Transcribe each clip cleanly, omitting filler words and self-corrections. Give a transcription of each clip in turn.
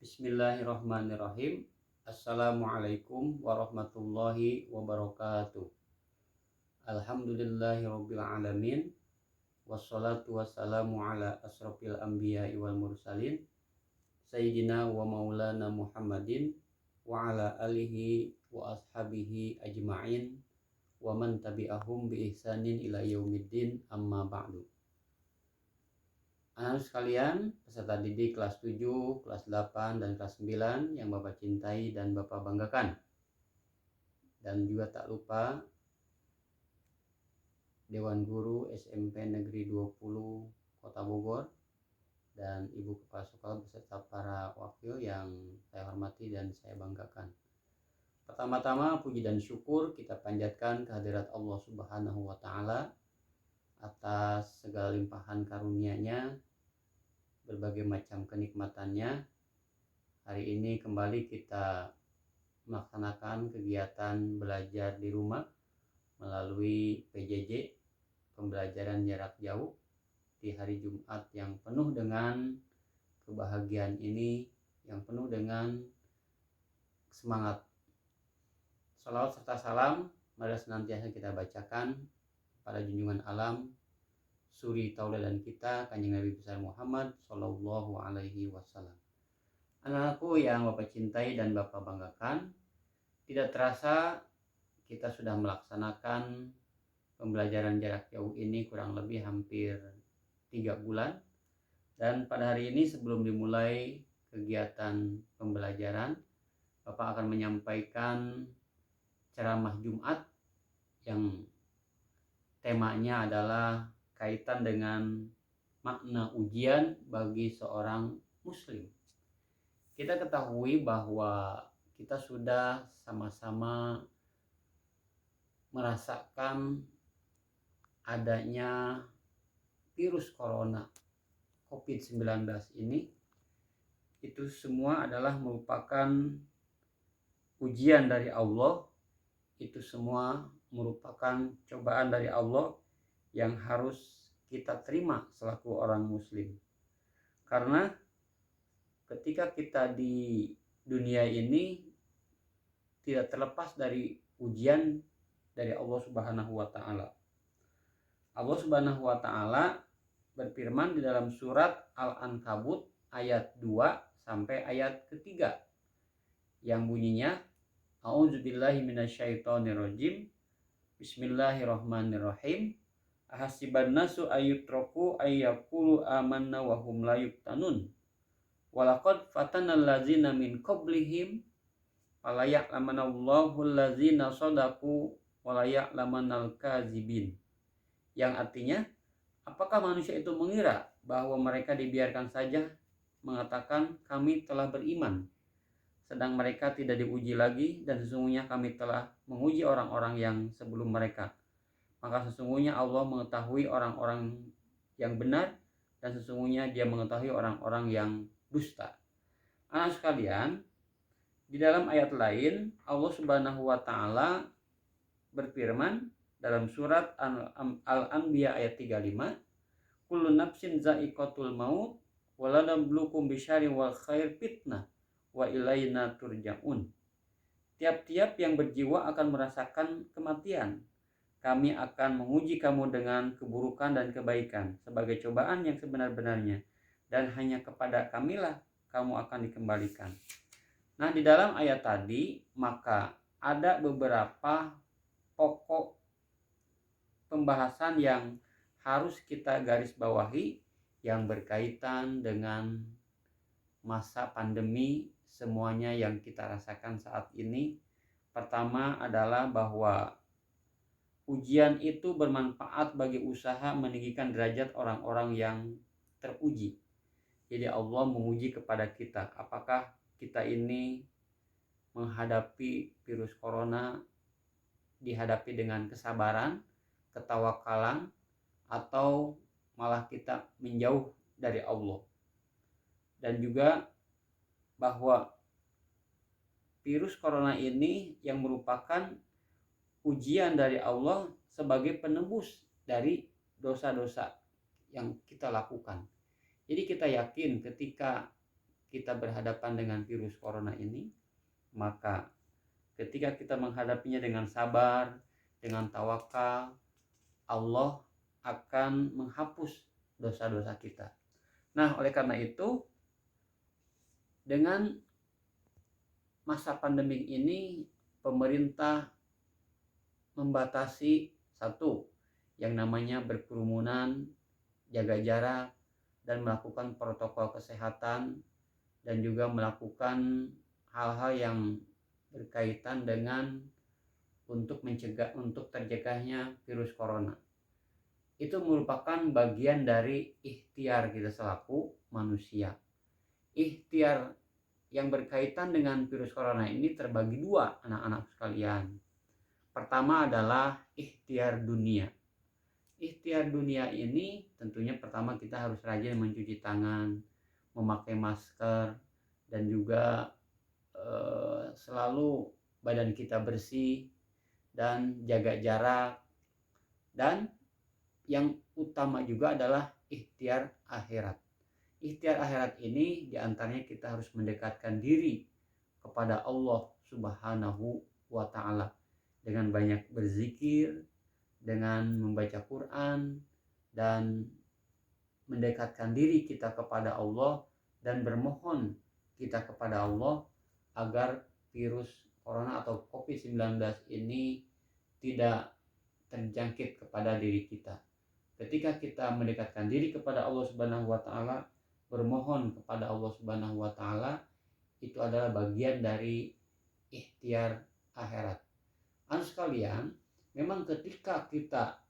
Bismillahirrahmanirrahim. Assalamualaikum warahmatullahi wabarakatuh. Alhamdulillahirabbil alamin. Wassalatu wassalamu ala asrofil anbiya'i wal mursalin Sayyidina wa maulana Muhammadin wa ala alihi wa ashabihi ajma'in wa man tabi'ahum bi ihsanin ila yaumiddin, amma ba'du. Anak sekalian, peserta didik kelas 7, kelas 8, dan kelas 9 yang Bapak cintai dan Bapak banggakan. Dan juga tak lupa Dewan Guru SMP Negeri 20 Kota Bogor dan Ibu Kepala Sekolah beserta para wakil yang saya hormati dan saya banggakan. Pertama-tama puji dan syukur kita panjatkan kehadirat Allah Subhanahu wa Ta'ala atas segala limpahan karunia-Nya, berbagai macam kenikmatannya. Hari ini kembali kita melaksanakan kegiatan belajar di rumah melalui PJJ, pembelajaran jarak jauh, di hari Jumat yang penuh dengan kebahagiaan ini, yang penuh dengan semangat. Salawat serta salam mari senantiasa kita bacakan pada junjungan alam, suri tauladan kita, Kanjeng Nabi besar Muhammad Sallallahu Alaihi Wasallam. Anak-anakku yang Bapak cintai dan Bapak banggakan, tidak terasa kita sudah melaksanakan pembelajaran jarak jauh ini kurang lebih hampir 3 bulan. Dan pada hari ini sebelum dimulai kegiatan pembelajaran, Bapak akan menyampaikan ceramah Jumat yang temanya adalah kaitan dengan makna ujian bagi seorang muslim. Kita ketahui bahwa kita sudah sama-sama merasakan adanya virus corona COVID-19 ini. Itu semua adalah merupakan ujian dari Allah. Itu semua merupakan cobaan dari Allah yang harus kita terima selaku orang muslim. Karena ketika kita di dunia ini tidak terlepas dari ujian dari Allah Subhanahu wa Ta'ala. Allah Subhanahu wa Ta'ala berfirman di dalam surat Al-Ankabut ayat 2 sampai ayat ketiga yang bunyinya, A'udzubillahi minasyaitonirrajim. Bismillahirrahmanirrahim. Ahasiban nasu ayyutraku ayyaqulu amanna wa hum la yuftanun. Walaqad fatanal ladzina min qablihim fala ya'lamanallahu alladzina shadaqu wa la ya'lamanal kadzibin. Yang artinya, apakah manusia itu mengira bahwa mereka dibiarkan saja mengatakan kami telah beriman, sedang mereka tidak diuji lagi, dan sesungguhnya kami telah menguji orang-orang yang sebelum mereka. Maka sesungguhnya Allah mengetahui orang-orang yang benar, dan sesungguhnya Dia mengetahui orang-orang yang dusta. Anak sekalian, di dalam ayat lain Allah Subhanahu wa Ta'ala berfirman dalam surat Al-Anbiya ayat 35, kullu nafsin za'iqatul maut wa lanabluukum bisyarri wal khair fitnah wa ilaina turja'un. Tiap-tiap yang berjiwa akan merasakan kematian. Kami akan menguji kamu dengan keburukan dan kebaikan sebagai cobaan yang sebenar-benarnya, dan hanya kepada Kamilah kamu akan dikembalikan. Nah, di dalam ayat tadi maka ada beberapa pokok pembahasan yang harus kita garis bawahi yang berkaitan dengan masa pandemi semuanya yang kita rasakan saat ini. Pertama adalah bahwa ujian itu bermanfaat bagi usaha meninggikan derajat orang-orang yang teruji. Jadi Allah menguji kepada kita, apakah kita ini menghadapi virus corona dihadapi dengan kesabaran, ketawakalan, atau malah kita menjauh dari Allah. Dan juga bahwa virus corona ini yang merupakan ujian dari Allah sebagai penebus dari dosa-dosa yang kita lakukan. Jadi kita yakin ketika kita berhadapan dengan virus corona ini, maka ketika kita menghadapinya dengan sabar, dengan tawakal, Allah akan menghapus dosa-dosa kita. Nah, oleh karena itu, dengan masa pandemi ini, pemerintah membatasi satu, yang namanya berkerumunan, jaga jarak, dan melakukan protokol kesehatan, dan juga melakukan hal-hal yang berkaitan dengan untuk terjaganya virus corona. Itu merupakan bagian dari ikhtiar kita selaku manusia. Ikhtiar yang berkaitan dengan virus corona ini terbagi dua, anak-anak sekalian. Pertama adalah ikhtiar dunia. Ikhtiar dunia ini tentunya pertama kita harus rajin mencuci tangan, memakai masker, dan juga selalu badan kita bersih dan jaga jarak. Dan yang utama juga adalah ikhtiar akhirat. Ikhtiar akhirat ini diantaranya kita harus mendekatkan diri kepada Allah Subhanahu wa Ta'ala dengan banyak berzikir, dengan membaca Quran, dan mendekatkan diri kita kepada Allah dan bermohon kita kepada Allah agar virus corona atau COVID-19 ini tidak terjangkit kepada diri kita. Ketika kita mendekatkan diri kepada Allah Subhanahu wa Ta'ala, bermohon kepada Allah Subhanahu wa Ta'ala, itu adalah bagian dari ikhtiar akhirat. Anak sekalian, memang ketika kita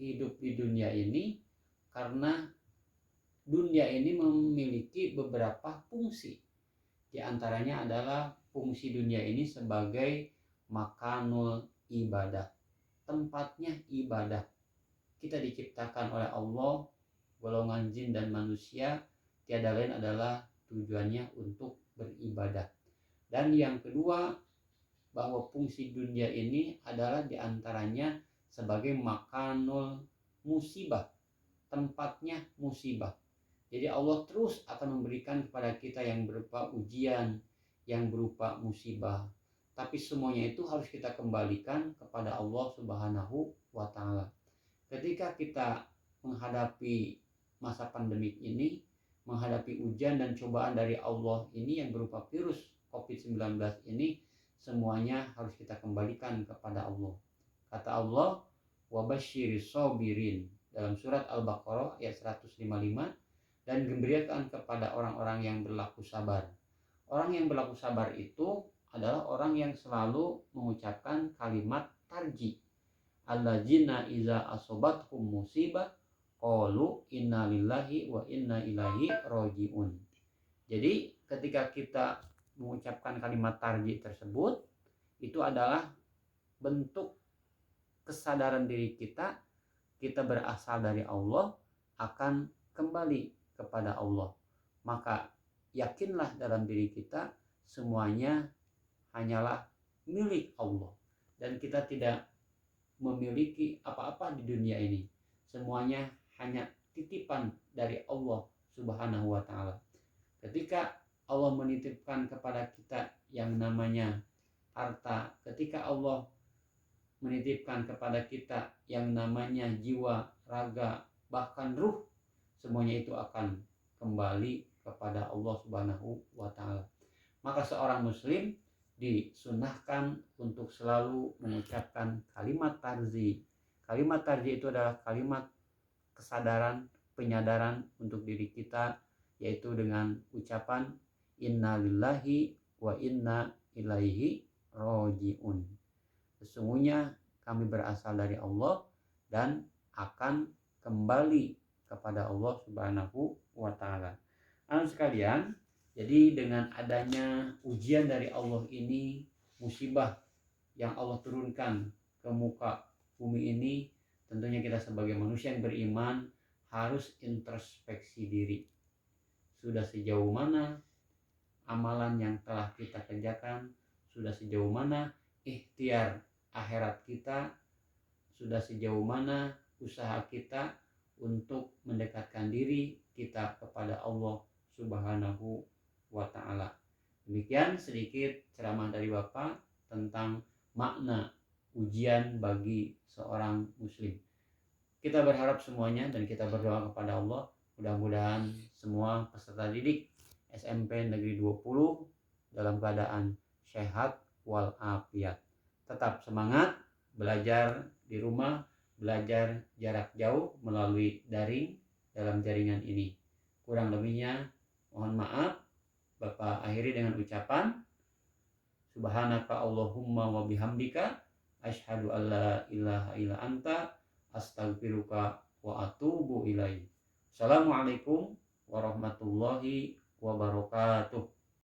hidup di dunia ini, karena dunia ini memiliki beberapa fungsi. Di antaranya adalah fungsi dunia ini sebagai makanul ibadah, tempatnya ibadah. Kita diciptakan oleh Allah, golongan jin dan manusia, tiada lain adalah tujuannya untuk beribadah. Dan yang kedua, bahwa fungsi dunia ini adalah diantaranya sebagai makanul musibah, tempatnya musibah. Jadi Allah terus akan memberikan kepada kita yang berupa ujian, yang berupa musibah. Tapi semuanya itu harus kita kembalikan kepada Allah Subhanahu wa Ta'ala. Ketika kita menghadapi masa pandemik ini, menghadapi ujian dan cobaan dari Allah ini yang berupa virus COVID-19 ini, semuanya harus kita kembalikan kepada Allah. Kata Allah, wabasyiris sabirin dalam surat Al-Baqarah ayat 155, dan gembirakan kepada orang-orang yang berlaku sabar. Orang yang berlaku sabar itu adalah orang yang selalu mengucapkan kalimat tarji. Alladzina iza asobathum musibah qalu inna lillahi wa inna ilaihi rajiun. Jadi ketika kita mengucapkan kalimat tarji tersebut, itu adalah bentuk kesadaran diri kita berasal dari Allah, akan kembali kepada Allah. Maka yakinlah dalam diri kita semuanya hanyalah milik Allah, dan kita tidak memiliki apa-apa di dunia ini. Semuanya hanya titipan dari Allah Subhanahu wa Ta'ala. Ketika Allah menitipkan kepada kita yang namanya harta, ketika Allah menitipkan kepada kita yang namanya jiwa, raga, bahkan ruh, semuanya itu akan kembali kepada Allah Subhanahu wa Ta'ala. Maka seorang muslim disunahkan untuk selalu mengucapkan kalimat tarzi. Kalimat tarzi itu adalah kalimat kesadaran, penyadaran untuk diri kita, yaitu dengan ucapan inna lillahi wa inna ilaihi rajiun. Sesungguhnya kami berasal dari Allah dan akan kembali kepada Allah Subhanahu wa Ta'ala. Anak sekalian, jadi dengan adanya ujian dari Allah ini, musibah yang Allah turunkan ke muka bumi ini, tentunya kita sebagai manusia yang beriman harus introspeksi diri. Sudah sejauh mana amalan yang telah kita kerjakan, sudah sejauh mana ikhtiar akhirat kita, sudah sejauh mana usaha kita untuk mendekatkan diri kita kepada Allah Subhanahu wa ta'ala. Demikian sedikit ceramah dari Bapak tentang makna ujian bagi seorang muslim. Kita berharap semuanya dan kita berdoa kepada Allah, mudah-mudahan semua peserta didik SMP Negeri 20 dalam keadaan sehat walafiat. Tetap semangat belajar di rumah, belajar jarak jauh melalui daring dalam jaringan ini. Kurang lebihnya mohon maaf. Bapak akhiri dengan ucapan Subhanaka Allahumma wa bihamdika asyhadu an la ilaha illa anta astaghfiruka wa atubu ilaik. Assalamualaikum warahmatullahi wabarakatuh.